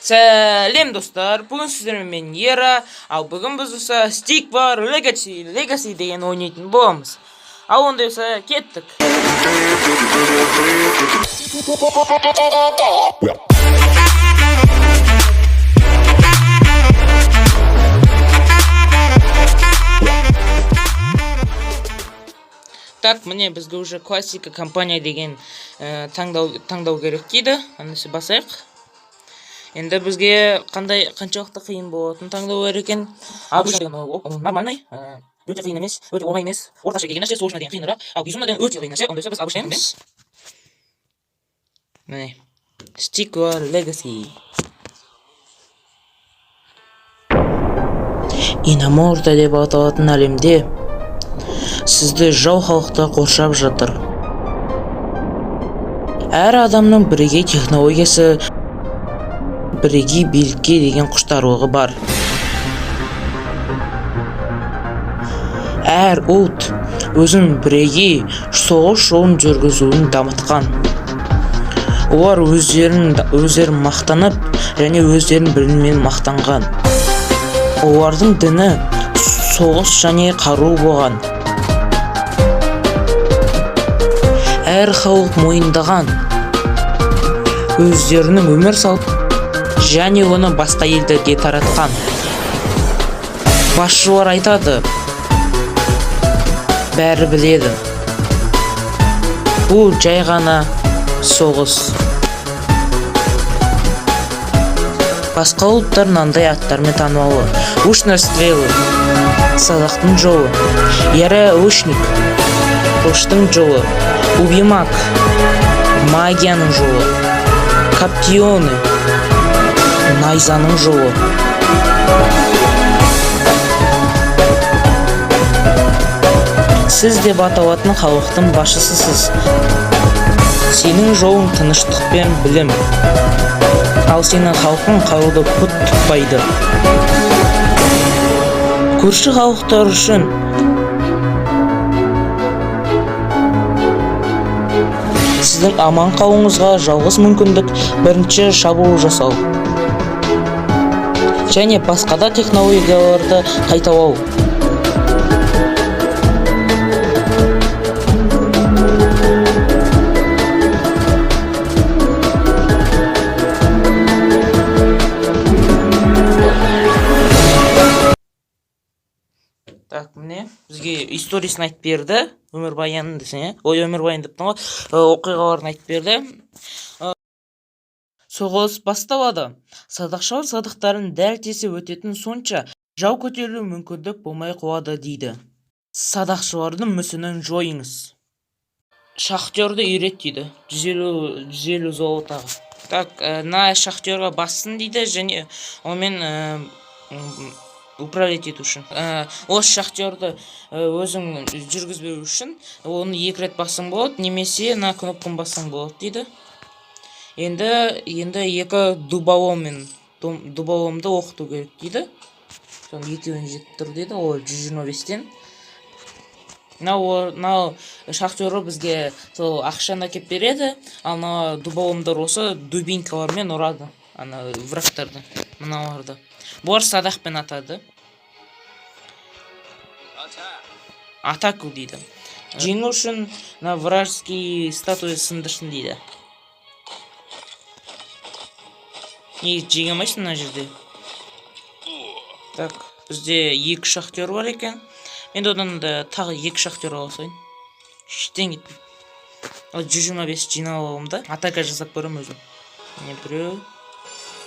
Сәлем достар, бүгін сіздермен мен Ера, ал бүгін біз осы Stick War Legacy деген ойнайтын боламыз. Ал онда болса кеттік. Так, міне бізге уже классика компания деген таңдау керек дейді. Анысы басайық. Енді бізге қаншалықты қиын болатын таңдау керек екен. Нормальный, өте қиын емес, өте оңай емес. Орташа келген нәрсе сложно деген қиынырақ. Ал безумно деген өте қиын нәрсе, ондайса біз обычнаймыз. Міне, Stick War Legacy. Иноморта деп аталатын әлемде сізді жау халықтар қоршап жатыр. Әр адамның бірегей технологиясы, бірегей билікке деген құштарлығы бар. Әр ұлт өзін бірегей соғыс жолын жүргізуін дамытқан. Олар өздерін мақтанып және өздерін біліммен мақтанған. Олардың діні соғыс және қару болған. Әр халық мойындаған өздерінің өмір салт және оны басқа елдерге таратқан. Басшылар айтады, бәрі біледі. Бұл жай ғана соғыс. Басқа ұлттар мынандай аттармен танымалы. Лучные стрелы, садақтың жолы, яра лучник, қылыштың жолы, убимак, магияның жолы, каптионы, найзаның жолы. Сіз деп аталатын халықтың басшысысыз. Сенің жолың тыныштық пен білім. Ал сенің халқың қаруды пұт тұтпайды. Көрші халықтар үшін сіздің аман қалуыңызға жалғыз мүмкіндік бірінші шабуыл жасау. Және басқа да технологияларды қайталау. Так, міне бізге историясын айтып берді, өмірбаянын десең, өмірбаян деп тұр ғой, оқиғаларын айтып берді. Соғыс басталады. Садақшылар садақтарын дәл тесіп өтетін сонша жау көтерілу мүмкіндік болмай қалады дейді. Садақшылардың мүсінін жойыңыз. Шахтерді үйрет дейді. 150 золотаға. Так, на шахтерға бассын дейді және онымен управлять ету үшін. Осы шахтерді өзің жүргізбеу үшін оны 2 рет бассаң болады, немесе на кнопканы бассаң болады дейді. Енді 2 дуболомды оқыту керек дейді. Соны 2-ін жетіп тұр дейді, ол 125-тен. Мынау шахтері бізге ақшаны әкеп береді, ал мына дуболомдар осы дубинкалармен ұрады врагтарды, мыналарды. Бұлар садақпен атады. Атаку дейді. Жеңу үшін вражеский статуя сындырсын дейді. Неге жеңе алмайсың мына жерде? Так, бізде 2 шахтер бар екен. Мен одан тағы 2 шахтер аласайын. Ештен кетпей. 125 жинап аламын да. Атака жасап көрем өзім. Не біреу.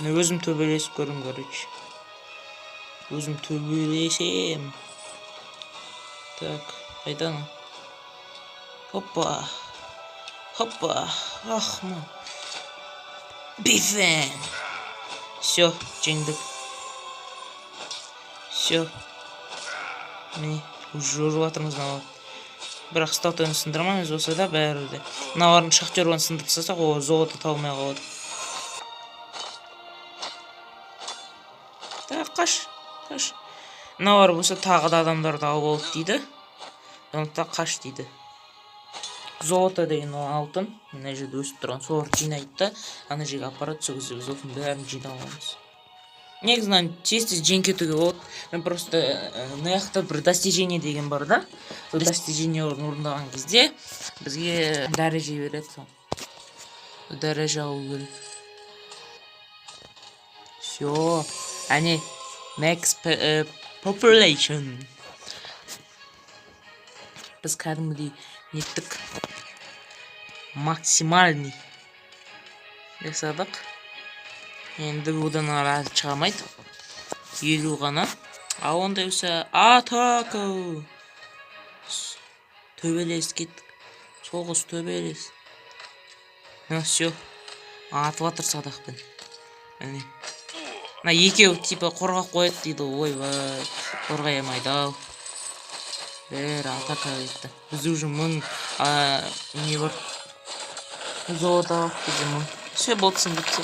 Өзім төбелесіп көрем, короче. Өзім төбелесем. Так, қайдан? Хоппа. Ахман. Бифен. Все, жеңдік. Все. Міне, жүріп атырмыз мынау. Бірақ статуяны сындырмаймыз болса да бәрі де. Мыналардың шахтерін сындырып тастасақ, ол золото табылмай қалады. Так, қаш. Мыналар болса тағы да адамдарды алып алды дейді. Сондықтан қаш дейді. золото деген алтын мына жерде өсіп тұрған соларды жинайды да ана жерге апарады, сол кезде біз осының бәрін жинап аламыз. Негізінен тез жеңіп кетуге болады. Мен просто мына жақта бір достижение деген бар да. Сол достижениелерді орындаған кезде бізге дәреже береді. Сол дәреже алу керек. Все, әне max population. Біз кәдімгідей неттік максимальный жасадық. Енді одан ары шығамайды. 50 ғана. А онда өсе атака. Төбелес кеттік. Соғыс төбелес. Ну все. Атып жатыр садақпен. Міне. Мына екеуі типа қорғап қояды дейді. Ойбай. Қорғай алмайды ау. Бәрі атака етті. Біз уже 1000 не бар. Золото бізде 1000. Все болсын бітсе.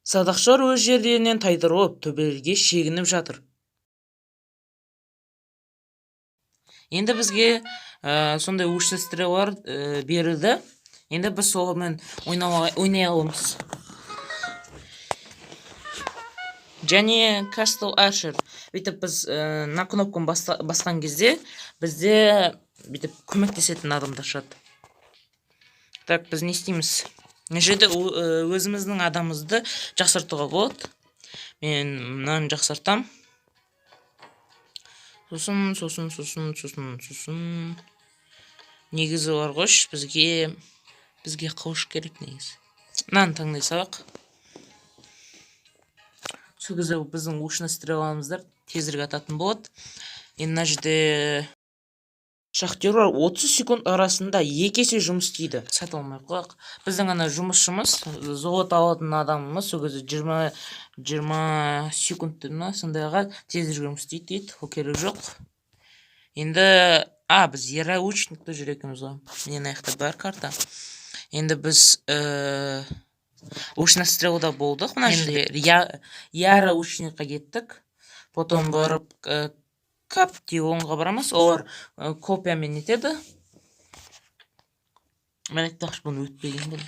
Садақшылар өз жерлерінен тайдырылып, төбелерге шегініп жатыр. Енді бізге сондай өшті стреллар берілді. Енді біз солымен ойнай аламыз. Және Castle Archer. Бүйтіп біз на кнопканы басқан кезде бізде бүйтіп көмектесетін адамдар шығады. Так, біз не істейміз? Мына жерде өзіміздің адамымызды жақсартуға болады. Мен мынаны жақсартам. Сосын. Негізі бар қош, бізге қауыш керек негізі. Мынаны таңдай салайық. Сол кезде біздің ушына стрелламыздар тезірек ататын болады. Енді мына жерде шахтерлар 30 секунд арасында 2 есе жұмыс істейді. Сата алмай қояйық. Біздің ана жұмысшымыз, золото алатын адамымыз сол кезде 20 секундтың сондайға тезірек жұмыс істейді дейді. Ол керек жоқ. Енді біз яраучникті жүр екенбіз ғой. Мен аяқта бар карта. Енді біз ушна стрелда болдық. Мына жерде яраучникқа кеттік. Потом барып Каптионға барамыз, олар копиямен етеді. Мен айтпақшы бұны өтпеген бұл.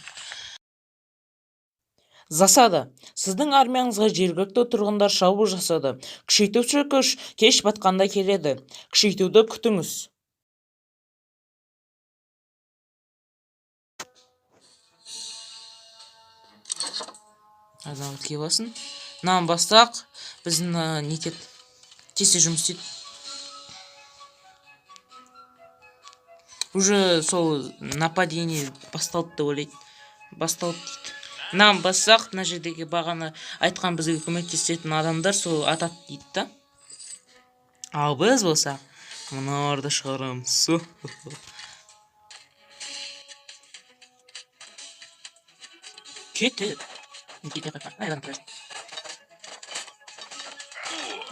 Засада. Сіздің армияңызға жергілікті тұрғындар шабуыл жасады. Күшейтуші күш кеш батқанда келеді. Күшейтуді күтіңіз. Азамат келбасын. Мынаны бастақ, біздің нетеді. Тесе жұмыс істейді. Уже сол нападение басталды деп ойлайды. Басталды дейді. Мынаны бассақ, мына жердегі бағаны айтқан бізге көмектесетін адамдар сол атады дейді да. Ал біз болса, мыналарды шығарамыз. Кетті. Кете қайқа. Айдан көресін.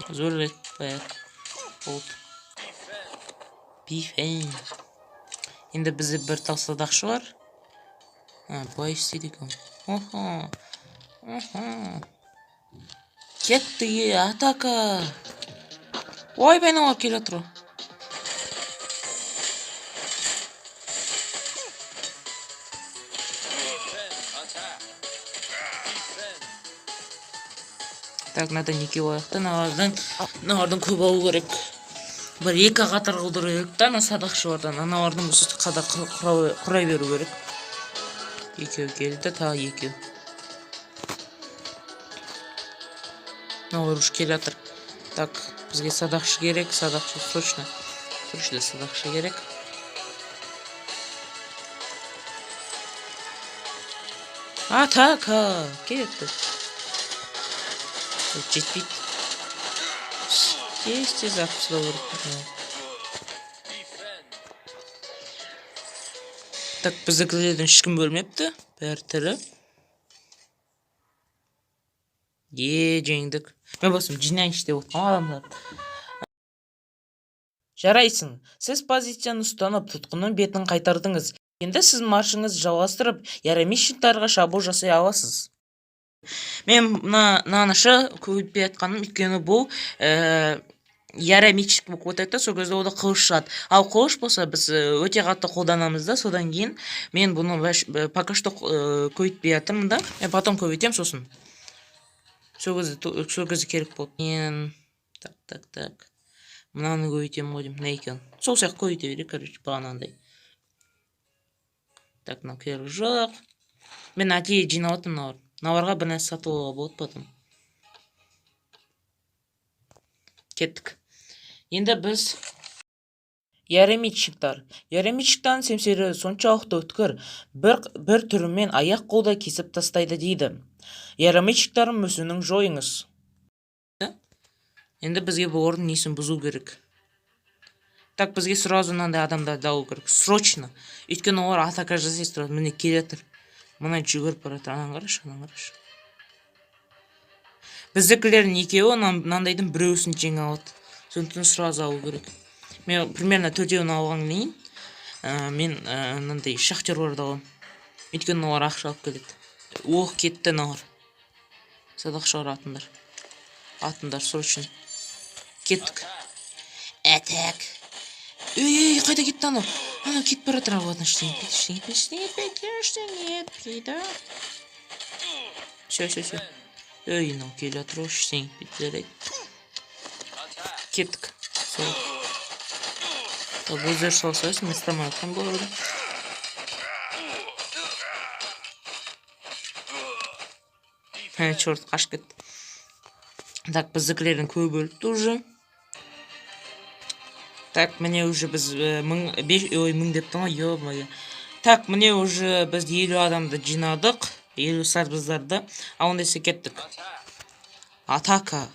Зор рет бәр. Болды. Бифен. Енді бізде бір тал садақшы бар. Былай істейді екен. Кетті, атака. Ой, бәйін алып келе тұру. Так, надо неке ояқты. Нағардың көп алу керек. Бір 2 қатар қылдыру керек та, садақшылардан. Аналардың бұсысты қада құрай беру керек. 2 келді, тағы 2. Олар үш келе атыр. Так, бізге садақшы керек, садақшы срочно. Срочно садақшы керек. Атака! Кетті. Жетпейді. Тез атпысыла көріп. Так, біздікілерден ешкім бөлмепті. Бәрі тірі. Жеңдік. Мен басым жинайыншы деп отқан адамдар. Жарайсың. Сіз позицияны ұстанып, тұтқынның бетін қайтардыңыз. Енді сіз маршыңыз жалғастырып, ярамишниктарға шабуыл жасай аласыз. Мен мынанышы көбейтпей атқаным, өйткені бұл ярамичик болып кетеді да, сол кезде ода қылыш шығады. Ал қылыш болса біз өте қатты қолданамыз да, содан кейін мен бұны пока что көйтпей жатырмын да. Потом көбейтем сосын. Сол кезде керек болды. Мен так. Мынаны көбейтем ғой деймін, не екен. Сол сияқты көбейте берейік, короче, бағанағыдай. Так, мынау керек жоқ. Мен әдейі жинап отырмын наварға бір нәрсе сатып алуға болады потом. Кеттік. Енді біз яремитчиктар. Яремитчиктан семсері соншалықты өткір, бір түрімен аяқ қолда кесіп тастайды дейді. Яремитчиктардың мүсінін жойыңыз. Енді бізге бұл орын несін бұзу керек. Так, бізге сразу мынандай адамдарды алу керек. Срочно. Өйткені олар атака жасай тұрады. Міне келетір. Мына жүгіріп баратыр. Анан қарашы. Біздікілердің екеуі мынандайдың біреусін жеңе алады. Сондықтан сразу алу керек. Мен примерно 4-еуін алған кейін, мен мынандай шахтерларды аламын. Өйткені олар ақша алып келеді. Оқ, кетті нағыр. Садақшылар атындар срочно. Кеттік. Әтәк. Ей, қайда кетті анау? Анау кетіп баратыр ағылатын. Ештеңе етпейді. Все. Ей, мынау келе жатыр, ештеңе етпейді. Кеттік. Өздері салсайсың, мен стамай атқан болады. Черт, қашып кетті. Так, біздікілердің көбі өліпті уже. Так, міне уже біз 1000 дептің ғой, ё-моё. Так, міне уже біз 50 адамды жинадық, 50 сарбыздарды. А онда есе кеттік. Атака.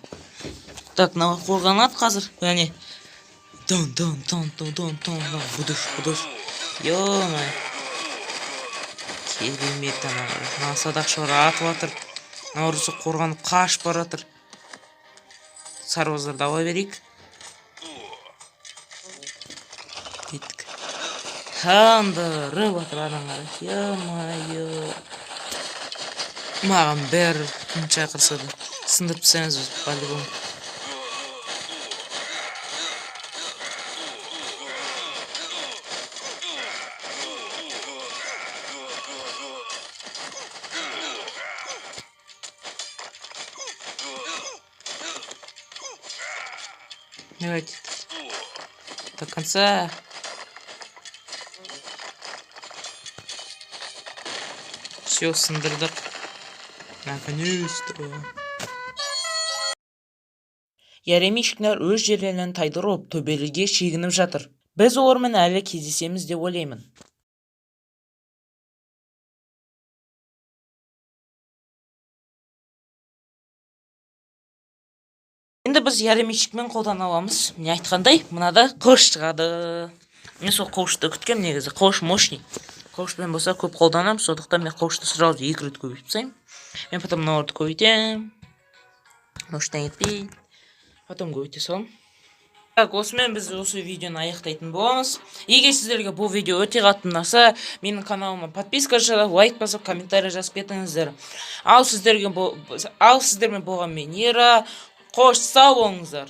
Так, мына қорғанат қазір. Яғни Дон. Будыш. Ё-моё. Келмейді анау. Мына садақшылар атып жатыр. Наурысы қорғанып қашып баратыр. Сарбаздарды ала берейік. Кеттік. Қандырып жатыр адамдар. Ё-моё. Маған бәрі күн шақырса да сындырып тастаймыз біз по-любому. Давайте. До конца. Все, сындырдық. Наконец-то. Яремичиктер өз жерлерінен тайдырып, төбеліге шегініп жатыр. Біз олармен әлі кездесеміз деп ойлаймын. Енді біз яремичикмен қолдан аламыз. Мен айтқандай, мынада қылыш шығады. Мен сол қылышты күткем негізі. Қылыш мощный. Қылышпен болса көп қолданам, сондықтан мен қылышты сразу 2 рет көбейтіп тастаймын. Мен потом мыналарды көбейтем. Мощный етпей. Потом көбейте салам. Так, осымен біз осы видеоны аяқтайтын боламыз. Егер сіздерге бұл видео өте қатты ұнаса, менің каналыма подписка жасап, лайк басып, комментарий жазып кетіңіздер. Ал сіздермен болған мен Ера. Қош сау болыңыздар.